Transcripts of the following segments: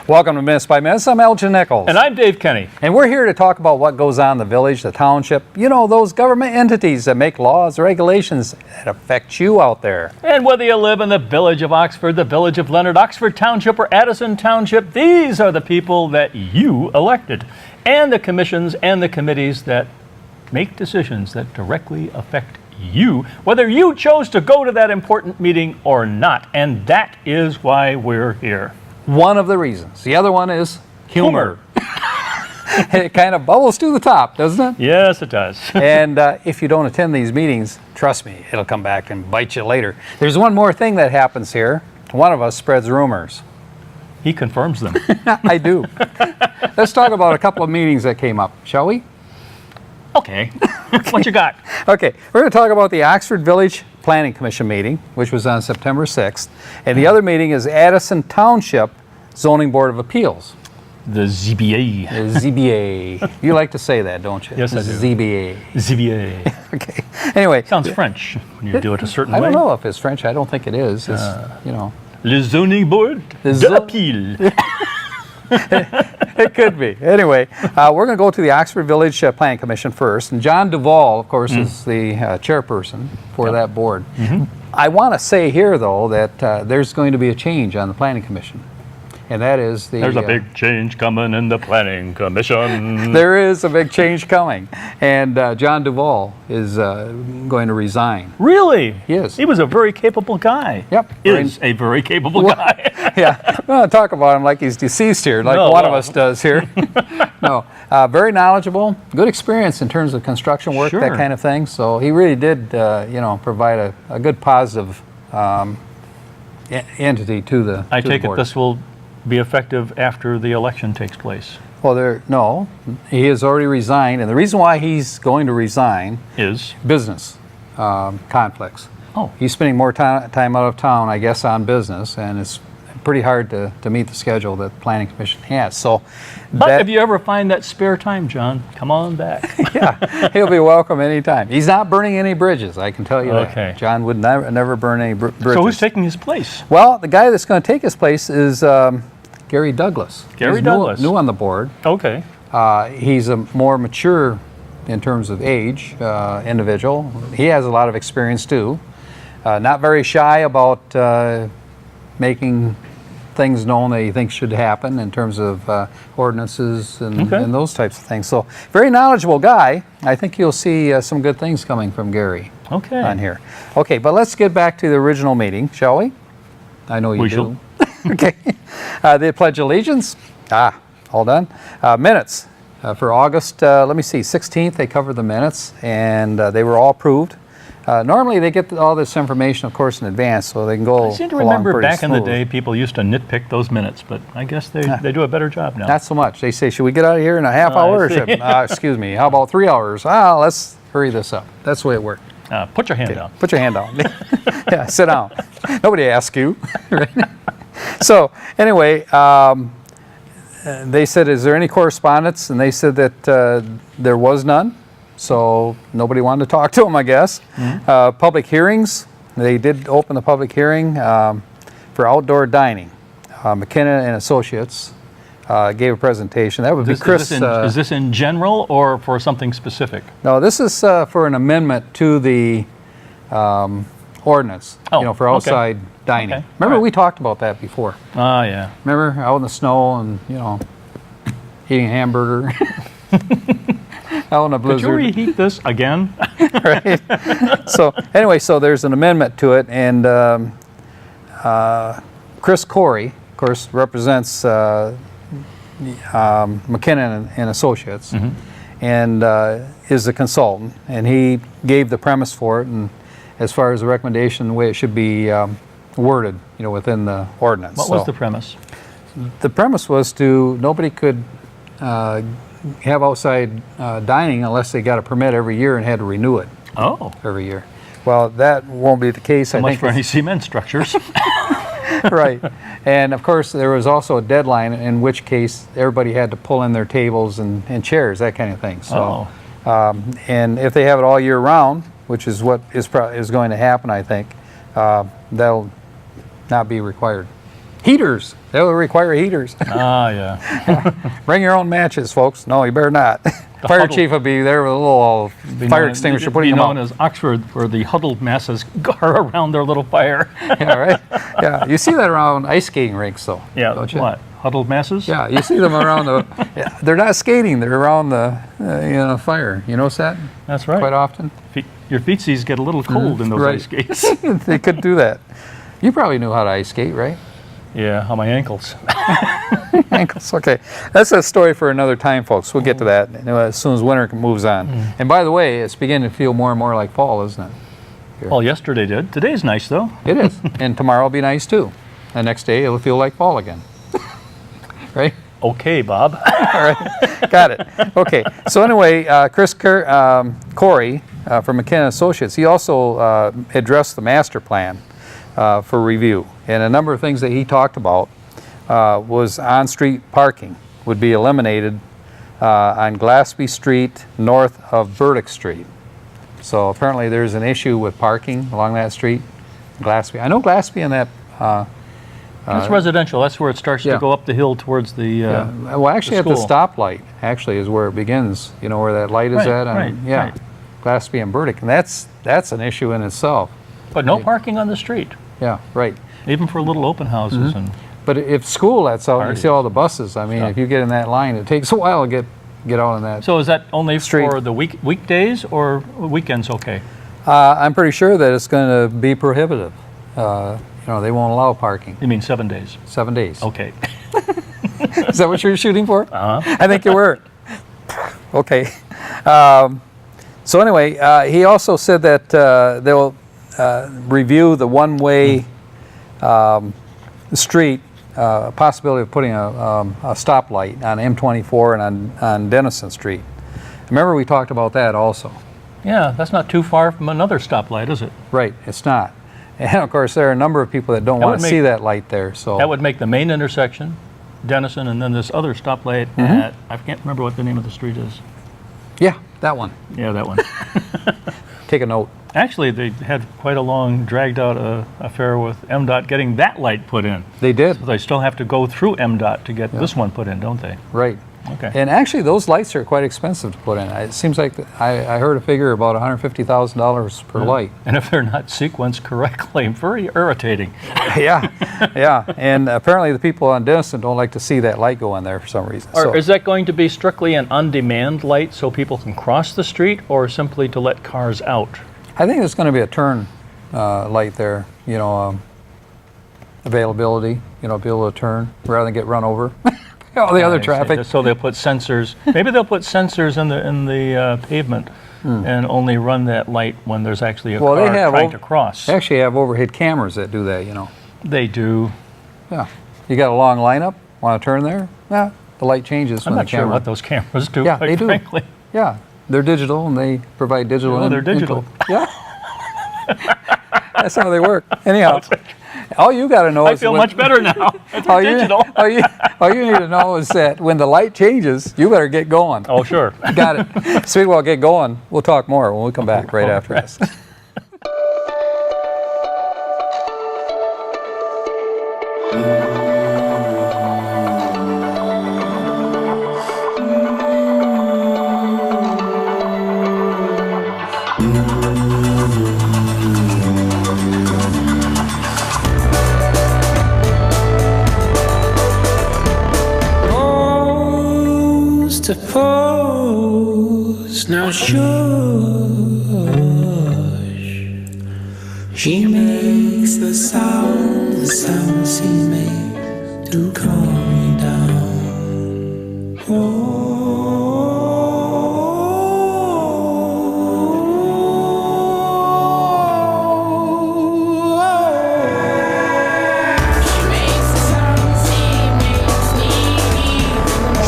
Welcome to Minutes by Minutes. I'm Elgin Nichols. And I'm Dave Kenny. And we're here to talk about what goes on in the village, the township, you know, those government entities that make laws, regulations that affect you out there. And whether you live in the village of Oxford, the village of Leonard, Oxford Township, or Addison Township, these are the people that you elected. And the commissions and the committees that make decisions that directly affect you, whether you chose to go to that important meeting or not. And that is why we're here. One of the reasons. The other one is humor. It kind of bubbles to the top, doesn't it? Yes, it does. And if you don't attend these meetings, trust me, it'll come back and bite you later. There's one more thing that happens here. One of us spreads rumors. He confirms them. I do. Let's talk about a couple of meetings that came up, shall we? Okay. What you got? Okay, we're going to talk about the Oxford Village Planning Commission meeting, which was on September 6th. And the other meeting is Addison Township Zoning Board of Appeals. The ZBA. The ZBA. You like to say that, don't you? Yes, I do. ZBA. ZBA. Okay. Anyway. Sounds French when you do it a certain way. I don't know if it's French. I don't think it is. It's, you know. Le zoning board d'appeal. It could be. Anyway, we're going to go to the Oxford Village Planning Commission first. And John Duvall, of course, is the chairperson for that board. I want to say here, though, that there's going to be a change on the Planning Commission. And that is the... There's a big change coming in the Planning Commission. There is a big change coming. And John Duvall is going to resign. Really? He is. He was a very capable guy. Yep. Is a very capable guy. Yeah. We want to talk about him like he's deceased here, like one of us does here. No. Very knowledgeable, good experience in terms of construction work, that kind of thing. So he really did, you know, provide a good positive entity to the I to take the it board. this will be effective after the election takes place. Well, no, he has already resigned, and the reason why he's going to resign is business conflicts. Oh. He's spending more time out of town, I guess, on business, and it's pretty hard to meet the schedule that the Planning Commission has. So, but if you ever find that spare time, John, come on back. Yeah, he'll be welcome anytime. He's not burning any bridges, I can tell you Okay. that. John would never burn any bridges. So who's taking his place? Well, the guy that's going to take his place is Gary Douglas. Gary He's Douglas. New on the board. Okay. He's a more mature, in terms of age, individual. He has a lot of experience too. Not very shy about making things known that he thinks should happen in terms of ordinances and those types of things. So, very knowledgeable guy. I think you'll see some good things coming from Gary on here. Okay, but let's get back to the original meeting, shall we? I know you do. Okay. The Pledge of Allegiance. All done. Minutes for August, let me see, 16th, they covered the minutes, and they were all approved. Normally they get all this information, of course, in advance, so they can go I seem to along remember pretty back in the smooth. day people used to nitpick those minutes, but I guess they do a better job now. Not so much. They say, should we get out of here in a half hour? Or should, excuse me, how about 3 hours? Let's hurry this up. That's the way it worked. Put your hand down. Put your hand down. Yeah, sit down. Nobody asked you. Right? So anyway, they said, is there any correspondence? And they said that there was none. So nobody wanted to talk to them, I guess. Public hearings. They did open the public hearing for outdoor dining. McKinnon and Associates gave a presentation. That would be Chris. Is this in general or for something specific? No, this is for an amendment to the ordinance. Oh, you know, for outside dining. Okay. Remember we talked about that before. Oh, yeah. Remember out in the snow and you know eating a hamburger. Out in a blizzard. Could you reheat this again? Right. So anyway, so there's an amendment to it, and Chris Corey, of course, represents McKinnon and Associates, and is a consultant, and he gave the premise for it, and as far as the recommendation, the way it should be worded, you know, within the ordinance. What was the premise? The premise was nobody could have outside dining unless they got a permit every year and had to renew it every year. Well, that won't be the case. So much for any cement structures. Right. And of course, there was also a deadline, in which case everybody had to pull in their tables and chairs, that kind of thing. So, and if they have it all year round, which is what is going to happen, I think, that'll not be required. Heaters. They'll require heaters. Ah, yeah. Bring your own matches, folks. No, you better not. Fire huddle. chief will be there with a little fire extinguisher putting them known out. as Oxford, where the huddled masses are around their little fire. Yeah, right? Yeah, you see that around ice skating rinks, though. Yeah, don't you? what? Huddled masses? Yeah, you see them around the. Yeah, they're not skating; they're around the fire. You notice that That's right. quite often. Your feetsies get a little cold in those right. ice skates. They could do that. You probably knew how to ice skate, right? Yeah, on my ankles. Ankles. Okay, that's a story for another time, folks. We'll get to that as soon as winter moves on. And by the way, it's beginning to feel more and more like fall, isn't it? Well, yesterday did. Today's nice, though. It is, and tomorrow will be nice too. The next day it'll feel like fall again. Right? Okay, Bob. All right, got it. Okay, so anyway, Corey from McKenna Associates, he also addressed the master plan for review. And a number of things that he talked about was on-street parking would be eliminated on Glaspie Street north of Burdick Street. So apparently there's an issue with parking along that street, Glaspie. I know Glaspie and that. That's residential. That's where it starts yeah. to go up the hill towards the well, actually, at the school. stoplight, actually, is where it begins. You know where that light is Right, at? right, Yeah, right. Glaspie and Burdick, and that's an issue in itself. But no parking on the street, Yeah, right. even for little open houses. And But if school lets out, you Parties. see all the buses. I mean, Stuff. if you get in that line, it takes a while to get out on that. so is that only Street. for the weekdays or weekends? Okay. I'm pretty sure that it's going to be prohibitive. They won't allow parking. You mean 7 days? 7 days. Okay. Is that what you're shooting for? Uh-huh. I think you were. Okay. So anyway, he also said that they'll review the one-way street possibility of putting a stoplight on M24 and on Denison Street. Remember we talked about that also. Yeah, that's not too far from another stoplight, is it? Right, it's not. And of course, there are a number of people that don't want to see that light there. So That would make the main intersection, Denison, and then this other stoplight at, I can't remember what the name of the street is. yeah, that one. Yeah, that one. Take a note. Actually, they had quite a long, dragged-out affair with MDOT getting that light put in. They did. They still have to go through MDOT to get this one put in, don't they? Right. Okay. And actually, those lights are quite expensive to put in. It seems like I heard a figure about $150,000 per light. And if they're not sequenced correctly, very irritating. Yeah, yeah. And apparently, the people on Denison don't like to see that light go in there for some reason. Or is that going to be strictly an on-demand light so people can cross the street, or simply to let cars out? I think there's going to be a turn light there. Availability. Be able to turn rather than get run over. All the other I see. traffic. So they'll put sensors. Maybe they'll put sensors in the pavement and only run that light when there's actually a car trying to cross. They actually have overhead cameras that do that. They do. Yeah. You got a long lineup. Want to turn there? Yeah. The light changes I'm when not the sure camera. what those cameras do. Yeah, quite they do. frankly. Yeah. They're digital and they provide digital. Oh, they're digital. input. Yeah. That's how they work. Anyhow, all you got to know I is feel when- much better now. It's all digital. all you need to know is that when the light changes, you better get going. Oh, sure. Got it. Speaking of get going, we'll talk more when we come back right after this. To pose now shush. She makes the sound she makes to calm me down. She makes the sound she makes me.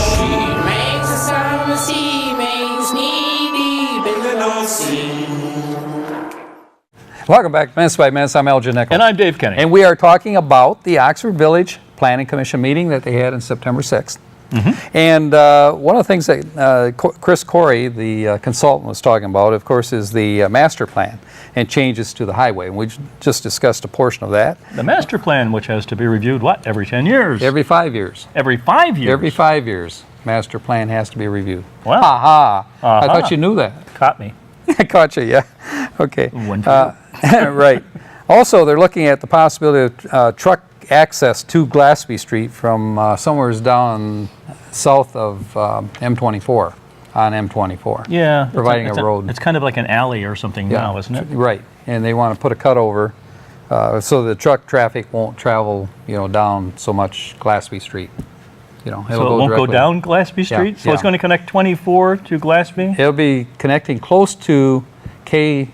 She makes the sound she makes me deep in the North Sea. Welcome back, Minutes by Minutes. I'm Elgin Nichols. And I'm Dave Kenny. And we are talking about the Oxford Village Planning Commission meeting that they had on September 6th. And one of the things that Chris Corey, the consultant, was talking about, of course, is the master plan and changes to the highway. And we just discussed a portion of that. The master plan, which has to be reviewed, what, every 10 years? Every 5 years. Every 5 years? Every 5 years, master plan has to be reviewed. Wow. Ha ha. I thought you knew that. Caught me. I caught you, yeah. Okay. One for Right. Also, they're looking at the possibility of truck access to Glaspie Street from somewhere down south of M24, on M24. Yeah. Providing a road. It's kind of like an alley or something now, isn't it? Right. And they want to put a cutover so the truck traffic won't travel, down so much Glaspie Street. It'll So it won't go directly. down Glaspie Street? So it's yeah. going to connect 24 to Glaspie? It'll be connecting close to KTLM,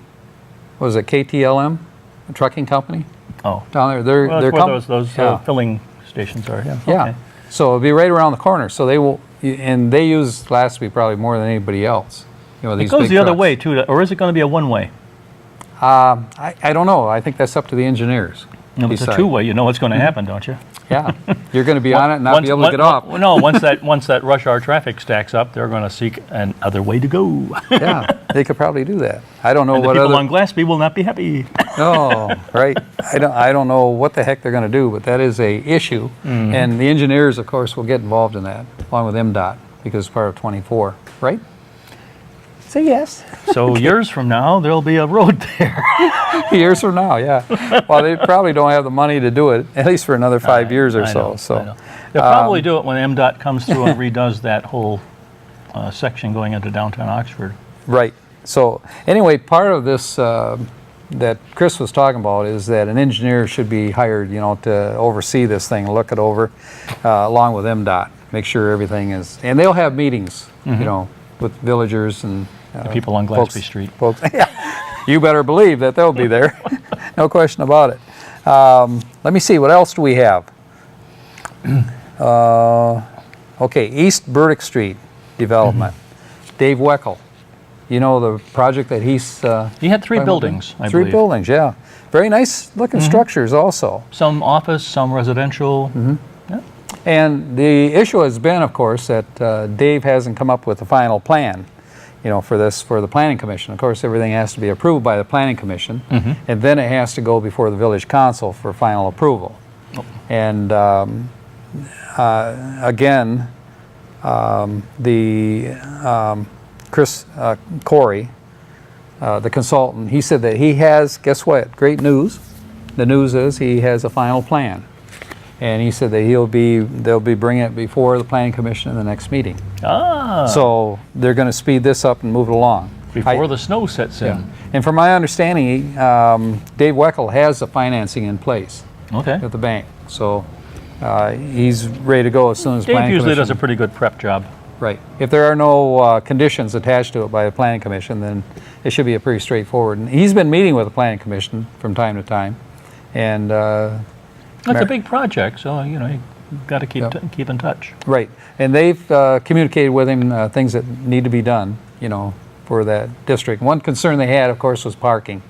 a trucking company Oh. down there. Well, They're that's where those yeah. filling stations are, yeah. Yeah. Okay. So it'll be right around the corner. So they will, and they use Glaspie probably more than anybody else. It These goes big the other trucks. way, too, or is it going to be a one-way? I don't know. I think that's up to the engineers. No, if it's a decide. two-way, you know what's going to happen, don't you? Yeah. You're going to be on it and not be able to get off. No, once that rush hour traffic stacks up, they're going to seek another way to go. Yeah. They could probably do that. I don't know And the what people other. on Glaspie will not be happy. Oh, right. I don't know what the heck they're going to do, but that is a issue. And the engineers, of course, will get involved in that, along with MDOT, because it's part of 24, right? Say yes. So years from now, there'll be a road there. Years from now, yeah. Well, they probably don't have the money to do it, at least for another 5 years or I so. know, So I know. They'll probably do it when MDOT comes through and redoes that whole section going into downtown Oxford. Right. So anyway, part of this that Chris was talking about is that an engineer should be hired, to oversee this thing, look it over, along with MDOT, make sure everything is, and they'll have meetings, with villagers and The people on Glaspie Street. Folks, yeah, you better believe that they'll be there, no question about it. Let me see, what else do we have? Okay, East Burdick Street development. Dave Weckel, the project that he's... He had three talking about? buildings, I Three believe. buildings, yeah. Very nice looking structures also. Some office, some residential. Yeah. And the issue has been, of course, that Dave hasn't come up with a final plan, for the Planning Commission. Of course, everything has to be approved by the Planning Commission, and then it has to go before the Village Council for final approval. And again, Chris Corey, the consultant, he said that he has, guess what, great news. The news is he has a final plan. And he said that they'll be bringing it before the Planning Commission in the next meeting. Ah, So they're going to speed this up and move it along. before the snow sets in. Yeah. And from my understanding, Dave Weckel has the financing in place Okay. at the bank. So he's ready to go as soon as Dave Planning usually does a Commission. pretty good prep job. Right. If there are no conditions attached to it by the Planning Commission, then it should be a pretty straightforward. And he's been meeting with the Planning Commission from time to time. And It's a big project, so you got to keep in touch. right. And they've communicated with him things that need to be done, for that district. One concern they had, of course, was parking.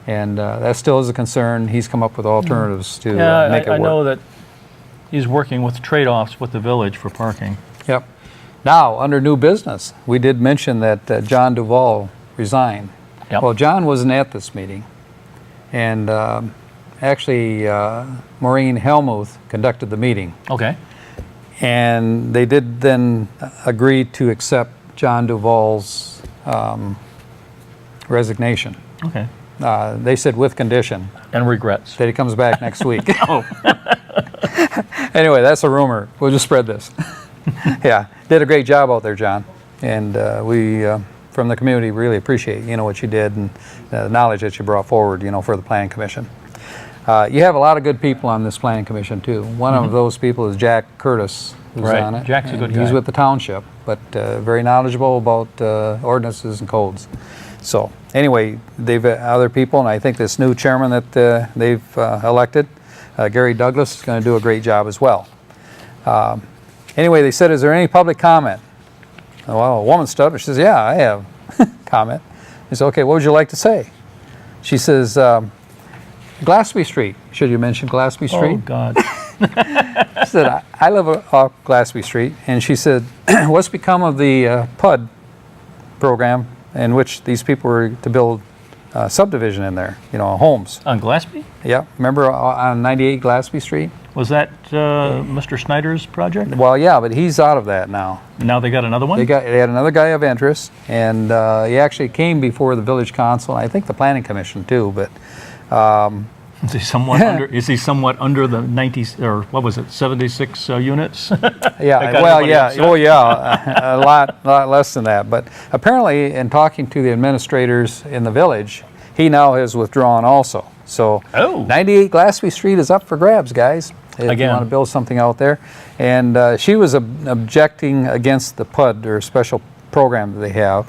And that still is a concern. He's come up with alternatives to make it work. I know that he's working with trade-offs with the village for parking. Yep. Now, under new business, we did mention that John Duval resigned. Yep. Well, John wasn't at this meeting. And actually, Maureen Helmuth conducted the meeting. Okay. And they did then agree to accept John Duval's resignation. Okay. They said with condition And regrets. that he comes back next week. Oh. Anyway, that's a rumor. We'll just spread this. Yeah, did a great job out there, John. And we, from the community, really appreciate, what you did and the knowledge that you brought forward, for the Planning Commission. You have a lot of good people on this Planning Commission, too. One of those people is Jack Curtis, who's Right. on it. Jack's a good And He's guy. with the township, but very knowledgeable about ordinances and codes. So, anyway, they've other people, and I think this new chairman that they've elected, Gary Douglas, is going to do a great job as well. Anyway, they said, is there any public comment? Well, a woman stood up. She says, yeah, I have comment. He said, okay, what would you like to say? She says, Glaspie Street. Should you mention Glaspie Street? Oh, God. She said, I live off Glassby Street. And she said, what's become of the PUD program in which these people were to build subdivision in there, homes. On Glassby? Yeah, remember on 98 Glassby Street? Was that Mr. Snyder's project? Well, yeah, but he's out of that now. Now they got another one? They had another guy of interest, and he actually came before the village council, and I think the planning commission too, but Is he somewhat under the 90s, or what was it, 76 units? yeah, well, yeah, oh yeah, a lot less than that. But apparently, in talking to the administrators in the village, he now has withdrawn also. So 98 Glassby Street is up for grabs, guys. If you want to build something out there. And she was objecting against the PUD, or special program that they have,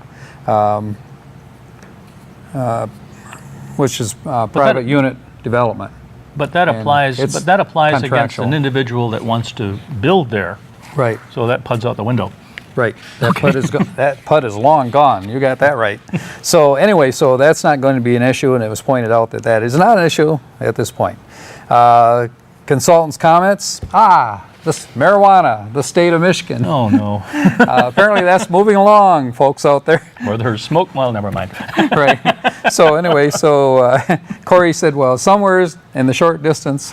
which is private unit development. But that applies. it's But that applies against contractual. an individual that wants to build there. Right, So that PUD's out the window. right. That PUD is long gone. You got that right. So anyway, so that's not going to be an issue, and it was pointed out that that is not an issue at this point. Consultants' comments. This marijuana, the state of Michigan. Oh no. Apparently that's moving along, folks out there. Or there's smoke. Well, never mind. Right. So anyway, Corey said, well, somewhere in the short distance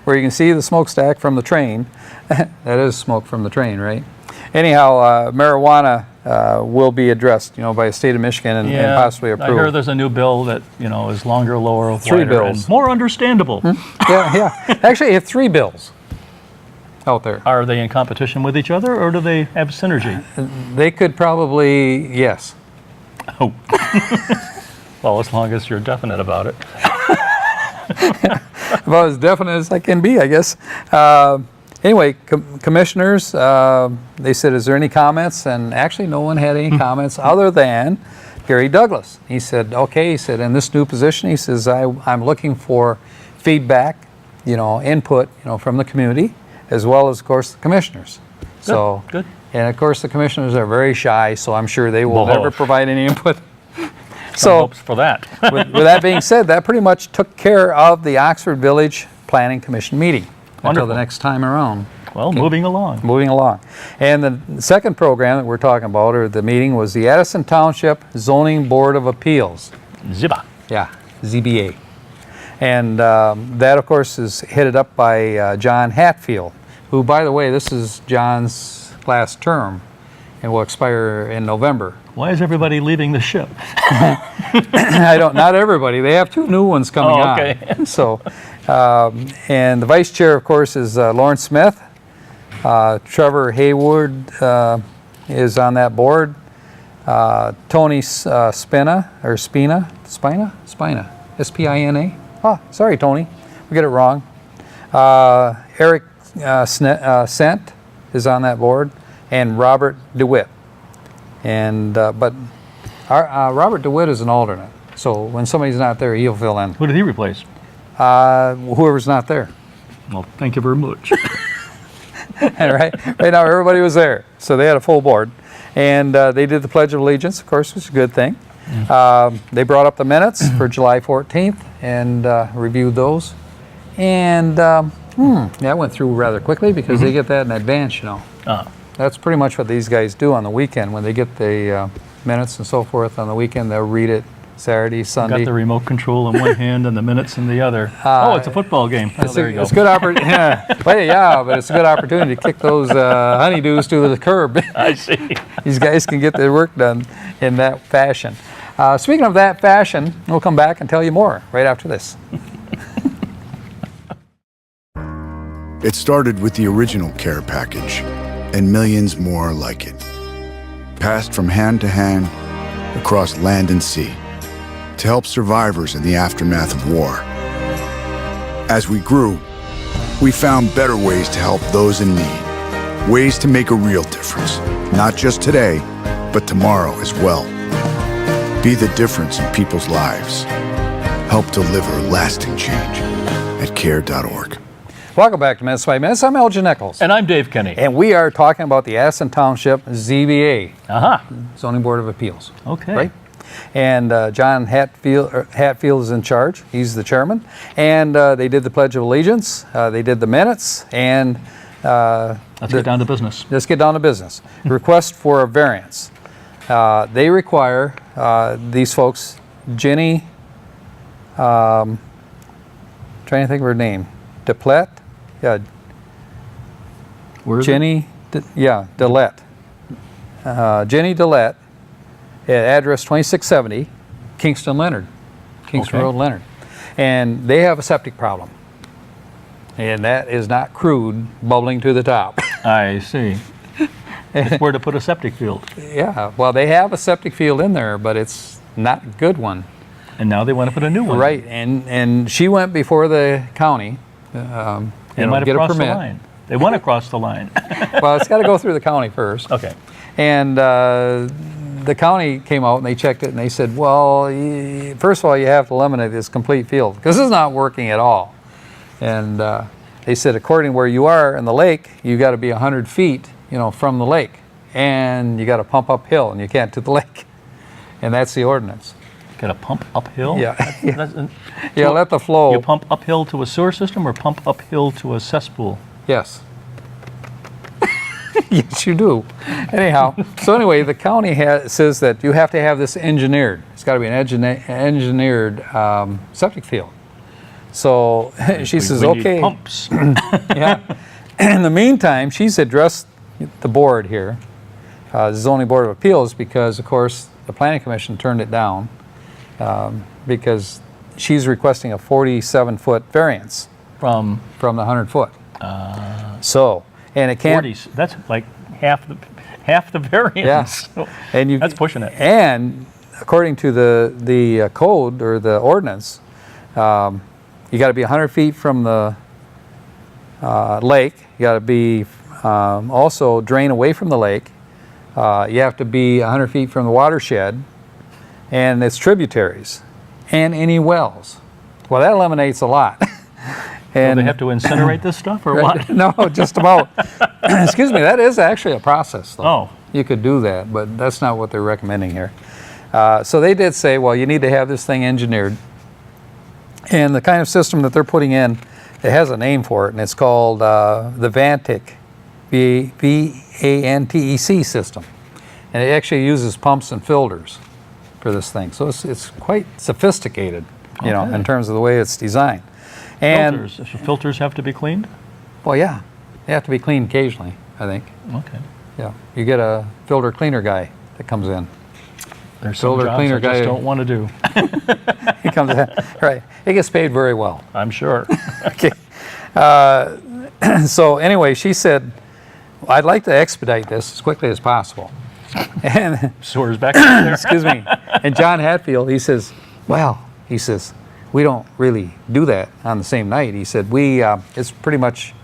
where you can see the smokestack from the train, that is smoke from the train, right? Anyhow, marijuana will be addressed, by the state of Michigan and possibly approved. I hear there's a new bill that is longer, lower, Three wider, bills. and more understandable. Yeah. Actually, I have 3 bills out there. Are they in competition with each other, or do they have synergy? They could probably, yes. Oh. Well, as long as you're definite about it. About as definite as I can be, I guess. Anyway, commissioners, they said, is there any comments? And actually, no one had any comments other than Gary Douglas. He said, okay, he said, in this new position, he says, I'm looking for feedback, input, from the community, as well as, of course, the commissioners. Good. And, of course, the commissioners are very shy, so I'm sure they will never provide any input. Some hopes for that. with that being said, that pretty much took care of the Oxford Village Planning Commission meeting. Until Wonderful. the next time around. Well, moving along. Moving along. And the second program that we're talking about, or the meeting, was the Addison Township Zoning Board of Appeals. Ziba. Yeah, ZBA. And that, of course, is headed up by John Hatfield, who, by the way, this is John's last term and will expire in November. Why is everybody leaving the ship? Not everybody. They have 2 new ones coming on. Okay. So, and the vice chair, of course, is Lawrence Smith. Trevor Hayward is on that board. Tony Spina, S-P-I-N-A. Sorry, Tony, we get it wrong. Eric Sent is on that board, and Robert DeWitt. And but Robert DeWitt is an alternate, so when somebody's not there, he'll fill in. Who did he replace? Whoever's not there. Well, thank you very much. Right now, everybody was there, so they had a full board, and they did the Pledge of Allegiance, of course, which is a good thing. They brought up the minutes for July 14th and reviewed those, and that went through rather quickly because they get that in advance, That's pretty much what these guys do on the weekend. When they get the minutes and so forth on the weekend, they'll read it Saturday, Sunday. Got the remote control in one hand and the minutes in the other. It's a football game. There you go. It's a good opportunity. But it's a good opportunity to kick those honeydews to the curb. I see. These guys can get their work done in that fashion. Speaking of that fashion, we'll come back and tell you more right after this. It started with the original care package and millions more like it. Passed from hand to hand, across land and sea, to help survivors in the aftermath of war. As we grew, we found better ways to help those in need. Ways to make a real difference, not just today, but tomorrow as well. Be the difference in people's lives. Help deliver lasting change at care.org. Welcome back to Minutes by Minutes. I'm Elgin Nichols. And I'm Dave Kenny. And we are talking about the Addison Township ZBA, Aha. Zoning Board of Appeals. Okay. Right? And John Hatfield is in charge. He's the chairman. And they did the Pledge of Allegiance. They did the minutes. And Let's get down to business. let's get down to business. Request for a variance. They require these folks, Jenny, trying to think of her name, DePlette? Yeah, Where is Jenny, Dillette. Jenny Dillette, at address 2670, Kingston Leonard, Kingston Okay. Road Leonard. And they have a septic problem. And that is not crude bubbling to the top. it? I see. It's where to put a septic field. Yeah, well, they have a septic field in there, but it's not a good one. And now they want to put a new one. Right, and she went before the county, They you might know, get have a crossed the permit. line. They want to cross the line. Well, it's got to go through the county first. Okay. And the county came out and they checked it and they said, well, first of all, you have to eliminate this complete field because it's not working at all. And they said, according to where you are in the lake, you got to be 100 feet, from the lake, and you got to pump uphill, and you can't to the lake. And that's the ordinance. Got to pump uphill? Yeah. That's- Yeah, let the flow. You pump uphill to a sewer system or pump uphill to a cesspool? Yes. Yes, you do. Anyhow, so anyway, the county says that you have to have this engineered. It's got to be an engineered septic field. So she says, We need okay. pumps. Yeah. In the meantime, she's addressed the board here, the zoning board of appeals, because of course the planning commission turned it down because she's requesting a 47-foot variance From from the 100-foot. So, and it can't. 40s. That's like half the variance. Yeah. And you, That's pushing it. And according to the code or the ordinance, you got to be 100 feet from the lake. You got to be also drain away from the lake. You have to be 100 feet from the watershed and its tributaries and any wells. Well, that eliminates a lot. So And they have to incinerate this stuff or Right. what? No, just about. Excuse me, that is actually a process, though. Oh. You could do that, but that's not what they're recommending here. So they did say, well, you need to have this thing engineered. And the kind of system that they're putting in, it has a name for it, and it's called the VANTEC, VANTEC system. And it actually uses pumps and filters for this thing. So it's quite sophisticated, Okay. in terms of the way it's designed. And Filters. Filters have to be cleaned? well, yeah, they have to be cleaned occasionally, I think. Okay. Yeah, you get a filter cleaner guy that comes in. There's some Filter jobs cleaner I just guy. don't want to do. He comes in, right. He gets paid very well. I'm sure. Okay. So anyway, she said, I'd like to expedite this as quickly as possible. And Sewer's back there. excuse me. And John Hatfield, he says, well, he says, we don't really do that on the same night. He said, it's pretty much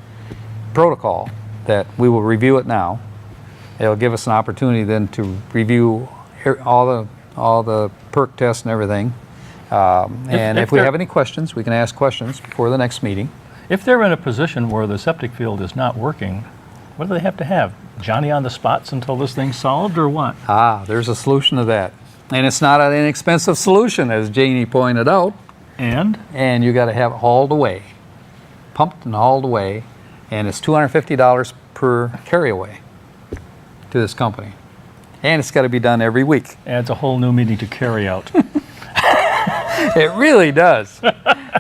protocol that we will review it now. It'll give us an opportunity then to review all the perk tests and everything. And if if we they're- have any questions, we can ask questions before the next meeting. If they're in a position where the septic field is not working, what do they have to have? Johnny on the spots until this thing's solved or what? There's a solution to that. And it's not an inexpensive solution, as Janie pointed out. And And you got to have it hauled away, pumped and hauled away, and it's $250 per carryaway to this company. And it's got to be done every week. adds a whole new meaning to carry out. It really does.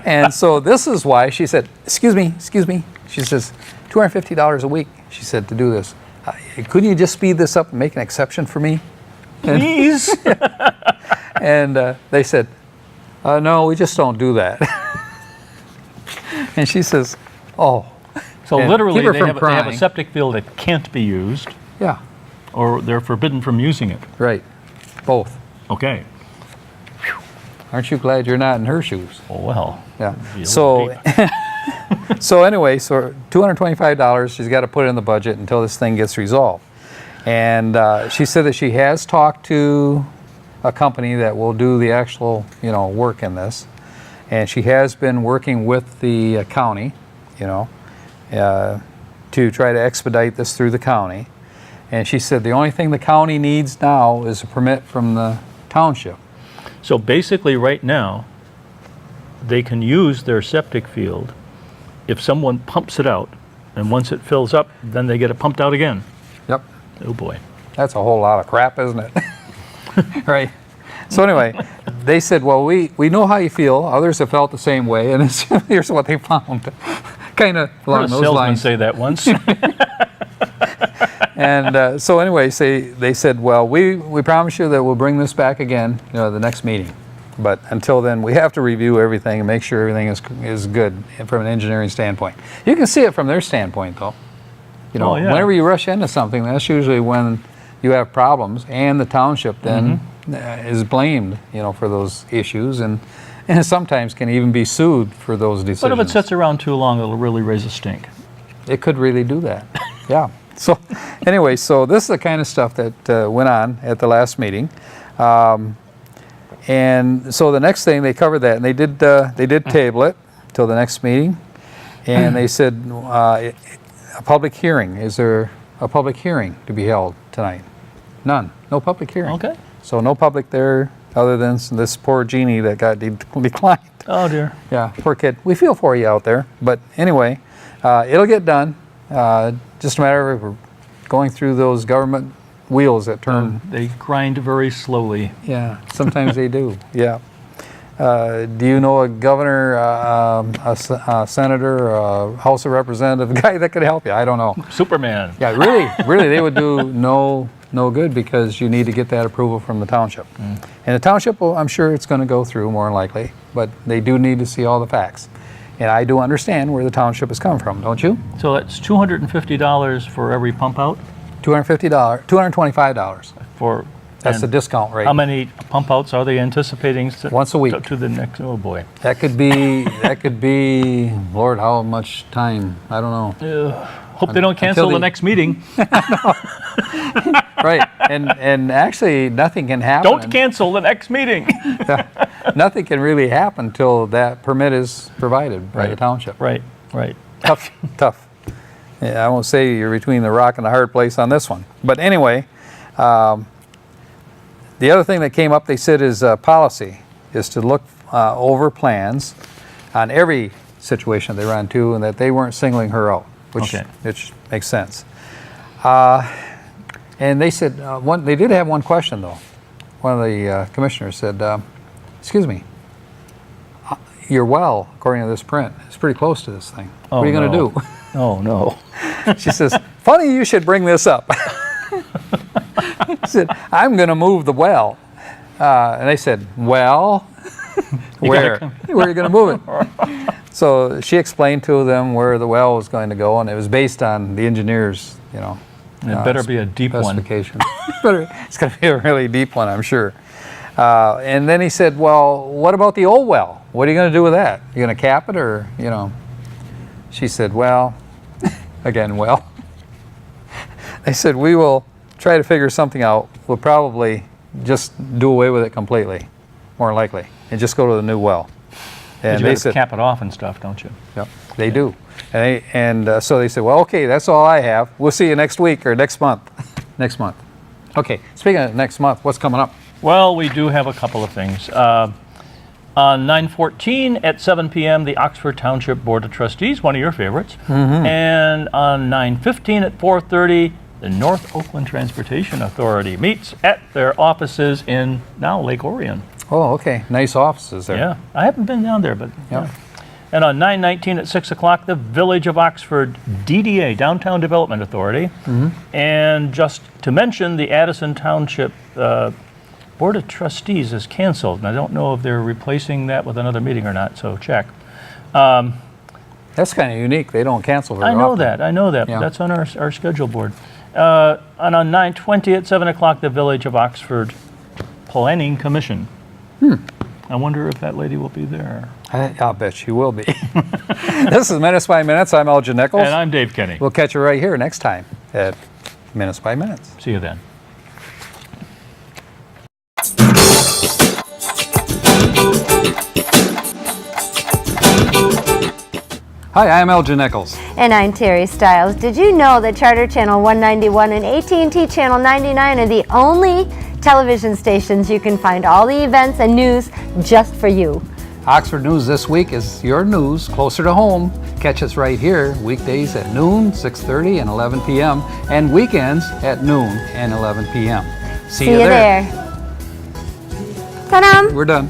And so this is why she said, excuse me. She says, $250 a week, she said, to do this. Couldn't you just speed this up and make an exception for me? Please. And they said, no, we just don't do that. And she says, oh, So And literally, keep her they from have a crying. septic field that can't be used, yeah, or they're forbidden from using it. right, both. Okay. Aren't you glad you're not in her shoes? Oh, well. Yeah. Be a So, little deep. so anyway, so $225, she's got to put it in the budget until this thing gets resolved. And she said that she has talked to a company that will do the actual, work in this. And she has been working with the county, to try to expedite this through the county. And she said the only thing the county needs now is a permit from the township. So basically, right now, they can use their septic field if someone pumps it out, and once it fills up, then they get it pumped out again. Yep. Oh boy. That's a whole lot of crap, isn't it? Right. So anyway, they said, well, we know how you feel. Others have felt the same way, and here's what they found. Kind of Heard along a those salesman lines. say that once. And so anyway, they said, well, we promise you that we'll bring this back again, the next meeting. But until then, we have to review everything and make sure everything is good from an engineering standpoint. You can see it from their standpoint, though. Oh, yeah. Whenever you rush into something, that's usually when you have problems, and the township then is blamed, for those issues, and sometimes can even be sued for those decisions. But if it sits around too long, it'll really raise a stink. It could really do that. Yeah. So anyway, so this is the kind of stuff that went on at the last meeting. And so the next thing, they covered that, and they did table it till the next meeting. And they said, a public hearing. Is there a public hearing to be held tonight? None. No public hearing. Okay. So no public there other than this poor Jeannie that got declined. Oh dear. Yeah, poor kid. We feel for you out there. But anyway, it'll get done. Just a matter of going through those government wheels that turn. They grind very slowly. Yeah, sometimes they do. Yeah. Do you know a governor, a senator, a House of Representative guy that could help you? I don't know. Superman. Yeah, really, they would do no good, because you need to get that approval from the township. And the township, well, I'm sure it's going to go through more than likely, but they do need to see all the facts. And I do understand where the township has come from, don't you? So that's $250 for every pump out? $250, $225. For That's the discount rate. how many pump outs are they anticipating? Once a week. To the next, oh boy. That could be, Lord, how much time? I don't know. Hope they don't cancel the- the next meeting. Right, and actually nothing can happen. Don't cancel the next meeting. Nothing can really happen until that permit is provided by the Right. township. Right. Tough. Yeah, I won't say you're between the rock and the hard place on this one. But anyway, the other thing that came up, they said, is policy, is to look over plans on every situation they run into, and that they weren't singling her out, which makes sense. And they said, they did have one question, though. One of the commissioners said, excuse me, your well, according to this print, is pretty close to this thing. What are you going to do? Oh, no. She says, funny you should bring this up. She said, I'm going to move the well. And they said, well, where? Where are you going to move it? So she explained to them where the well was going to go, and it was based on the engineer's, It better be a deep one. specification. It's going to be a really deep one, I'm sure. And then he said, well, what about the old well? What are you going to do with that? You going to cap it, or, She said, well, again, well. They said, we will try to figure something out. We'll probably just do away with it completely, more than likely, and just go to the new well. But And you they have to said, cap it off and stuff, don't you? yep, they do. And so they said, well, okay, that's all I have. We'll see you next week or next month. Next month. Okay, speaking of next month, what's coming up? Well, we do have a couple of things. On 9/14 at 7 p.m., the Oxford Township Board of Trustees, one of your favorites. And on 9/15 at 4:30, the North Oakland Transportation Authority meets at their offices in now Lake Orion. Oh, okay, nice offices there. Yeah, I haven't been down there, but yeah. And on 9/19 at 6 o'clock, the Village of Oxford DDA, Downtown Development Authority. And just to mention, the Addison Township Board of Trustees is canceled. And I don't know if they're replacing that with another meeting or not, so check. That's kind of unique. They don't cancel very I know often. that. Yeah. That's on our schedule board. And on 9/20 at 7 o'clock, the Village of Oxford Planning Commission. I wonder if that lady will be there. I'll bet she will be. This is Minutes by Minutes. I'm Elgin Nichols. And I'm Dave Kenny. We'll catch you right here next time at Minutes by Minutes. See you then. Hi, I'm Elgin Nichols. And I'm Terry Stiles. Did you know that Charter Channel 191 and AT&T Channel 99 are the only television stations, you can find all the events and news just for you. Oxford News This Week is your news closer to home. Catch us right here weekdays at noon, 6:30, and 11 p.m. and weekends at noon and 11 p.m. See you there. Ta-da! We're done.